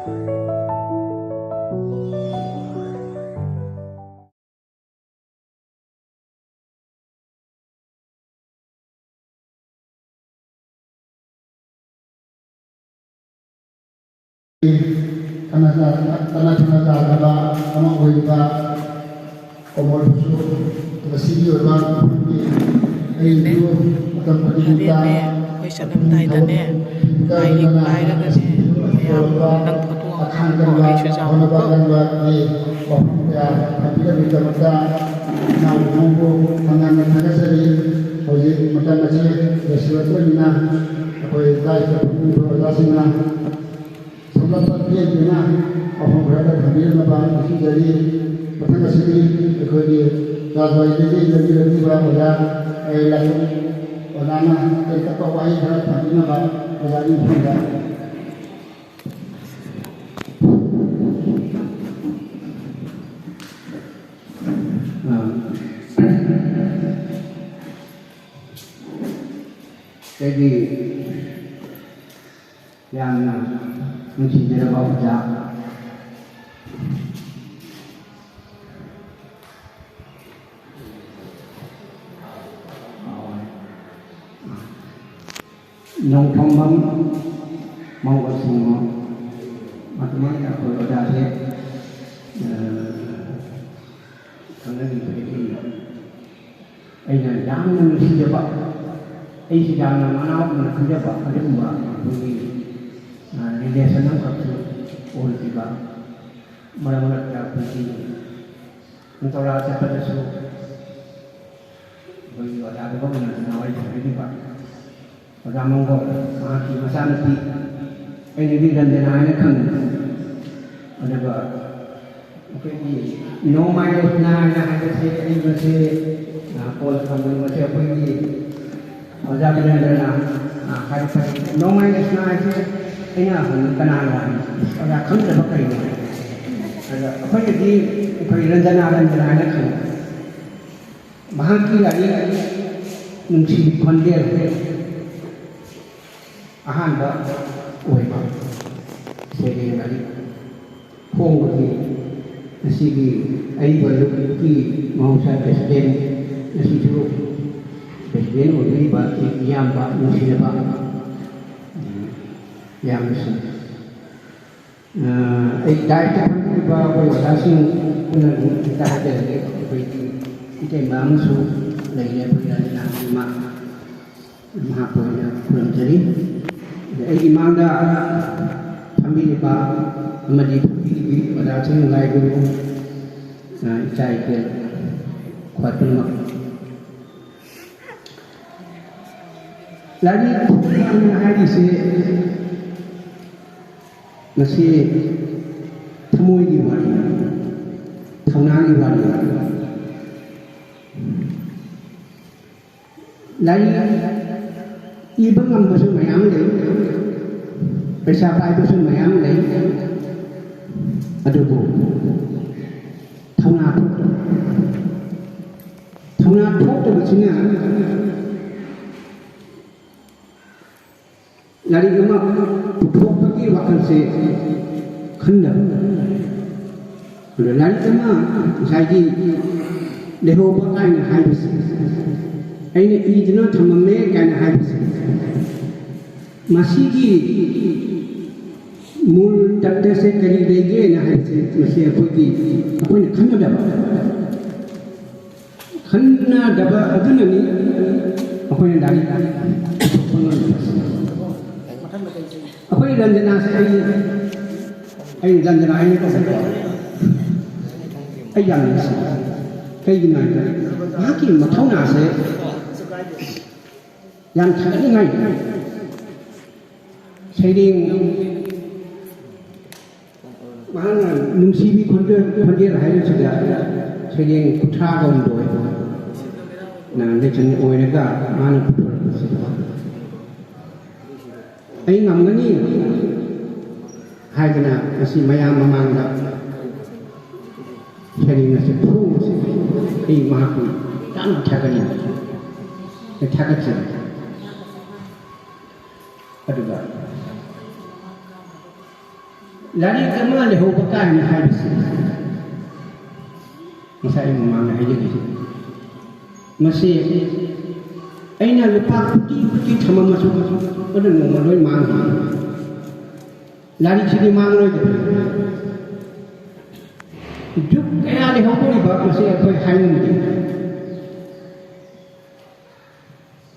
karena tenaga sama kita komol su masih orang itu akan berjuta akan Selamat pagi, apa berada di mana masih jadi pertama sekali ikut Raja jadi pada lalu orang kita kawai pada di mana berada di mana. Jadi yang mencintai baca nông thôn mong có sự mà tôi nói là tôi ở đây thằng này thì anh là dám nên xin cho bạn anh chỉ dám là mà nào mà không cho bạn không được mà tôi ini senang waktu oleh tiba mula-mula kita pergi untuk rasa pada su bagi ada apa pun yang nawai ini pak pada monggo mati masa nanti ini di dan dengannya kan ada apa oke di no mai na ada saya ini masih pol kamu masih apa ini ada benda hari no mai na ini akan kenal ada kan ada pakai ini ada apa jadi rencana kan bahagia lagi mungkin kondir ahan dah pak saya lagi pong lagi nasi air baru ki mau saya presiden nasi dulu presiden oleh pak yang pak mungkin pak yang besar. Dari tahun berapa hasil pun kita ada kita langsung dari perjalanan lima punya pulang jadi. Imam dah kami di bawah menjadi pilih pada hasil lain dulu. Saya ke kuat penuh. Lagi hari ini masih temui di mana, tahunan di mana. Lagi ibu ngam bersama mayam lagi, bersama bersama mayam lagi. Ada bu, tahunan tu bersama. Lagi rumah butuh pergi waktu se kendam. Lagi rumah saya leho pakai nak habis. Ini idna thamame kan habis. Masih di mul tante se kali lagi nak habis masih pergi. Apa ni kendam dah. Kendam dah apa ni? Apa yang dari? Apa yang danjana saya ini danjana ini kau yang ni kayak gimana? Makin macam mana saya yang tak ingat saya mana nungsi kondir hari sudah saya putra kaum doi nah lepas orang negara mana putra ay ngam ngani hai kana asi mayam mamangda shari na se phu ay mahapu tan thagani thagachi aduga Lari kemana le hobakan ni habis. Masai memang aja gitu. Masih aina lepas putih sama masuk pada nomor loi mang. Lari sini mang loi. Juk kaya le hobo ni bab masih apa hai ni.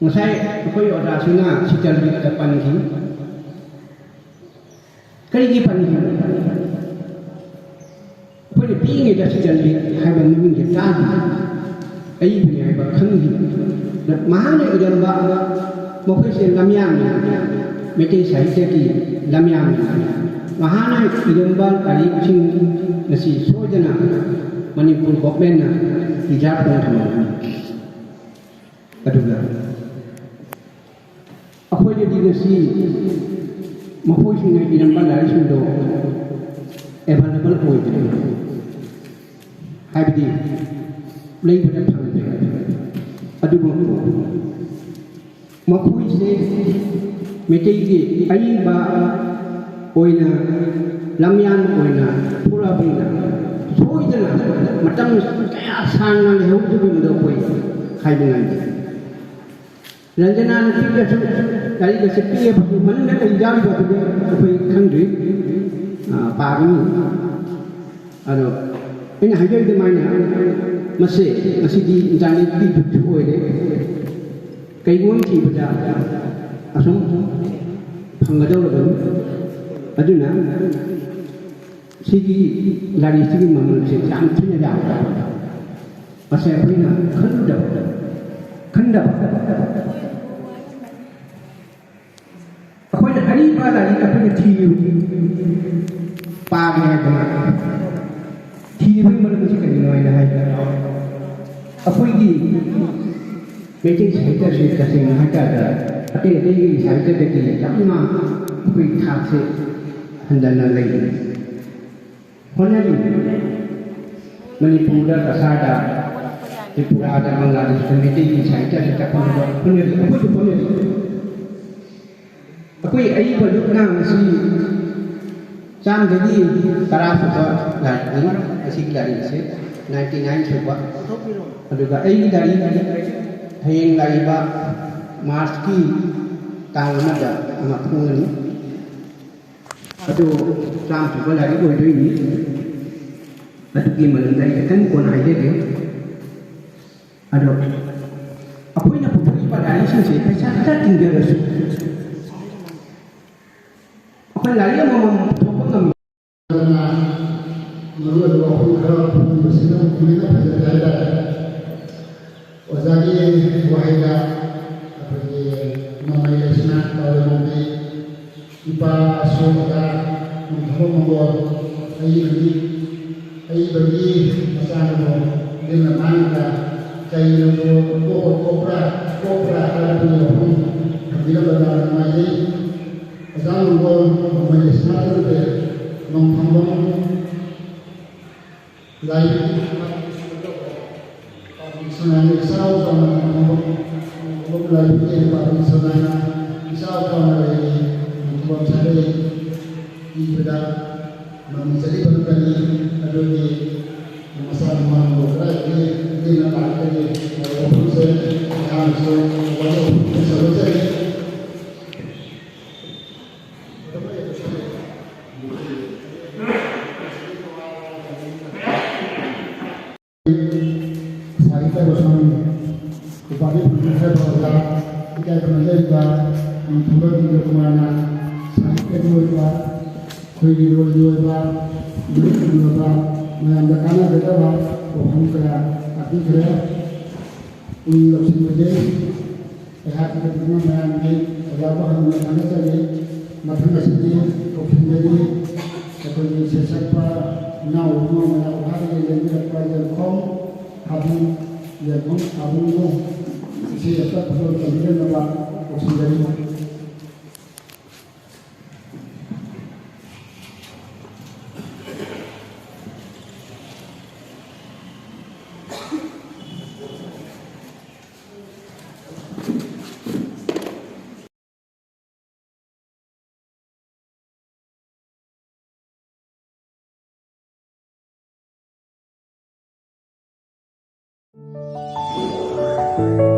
Masai apa yo ada sina si jalan di depan ni. Kali di depan ni. Apa dia pinggir dah si jalan di hai bang ni mungkin tadi. Ai ni hai bang khang ni. Dan mana ni jalan bab mau kasi lamyang ni. Mesti saya jadi lamyang ni. Mahana idambal kali sing nasi sojana Manipur government na hijab pun thamani aduga ako jadi nasi mahoi sing idambal dari sundo available ko ito habdi lay pada thang aduga mahoi se metai ki ai ba oina lamyan oina pura bina so ijana matang kaya sang le hu tu bindo koi khai dengan ranjana ni tiga su dari ke sepi ba tu man na kai jam ba tu koi khang dui pa ni ado ini hajar di mana masih di jani di tu oi de kai guang ti ba asum phanggadau lo aduna sigi lari sigi mamal se jam thina ja pasai pina khanda akhoi hari pa lari ka pina thi pa ge ba thi bhi mar ku chi noi na hai akhoi gi beje sai ta se ka se na ka da ate ate gi sai ta de ki yapna koi tha se handana lai honali Manipur da kasada Tripura da Bangladesh committee ki sai ta ta pon honali apa tu honali apa ai baluk na si jam jadi tara sa lari asik lari se 99 se ba aduga ai dari hayeng lari ba Mars ki tang na da ama phungani aduh jam tu lari ko doi ni aduh gimana dai kan ko na ide ke aduh apa ina putri pada ni sih saya tinggal rasu apa lari mau topong kami karena menurut waktu kalau bersihkan kulitnya bisa ada wajahnya wahida seperti namanya senang kalau nanti ipa soka mengharum membuat air bagi masalah dengan mana cai membuat kopra ada punya pun bila berada majlis asal membuat majlis senang itu mengharum lain senang isau sama mengharum lain ini bagi senang isau sama lain membuat saya ibadah menjadi berkali ada di masalah manusia ini nak ada di proses yang selesai saya bersama kepada pemerintah bahwa kita pemerintah turun ke mana saya kedua koई role जो है बात मिल जो बात मैं अंदर खाना देता बात वो हम करा आती है उन लोग से मुझे यहाँ के कितना मैं अंदर अजाबा हम लोग खाना चाहिए मधुर नसीबी कोफी मेरी कोई सेशक पर ना उठना मैं उठा के लेने लगता है जब कम अबू को इसी ऐसा फसल चलने लगा कोफी मेरी Thank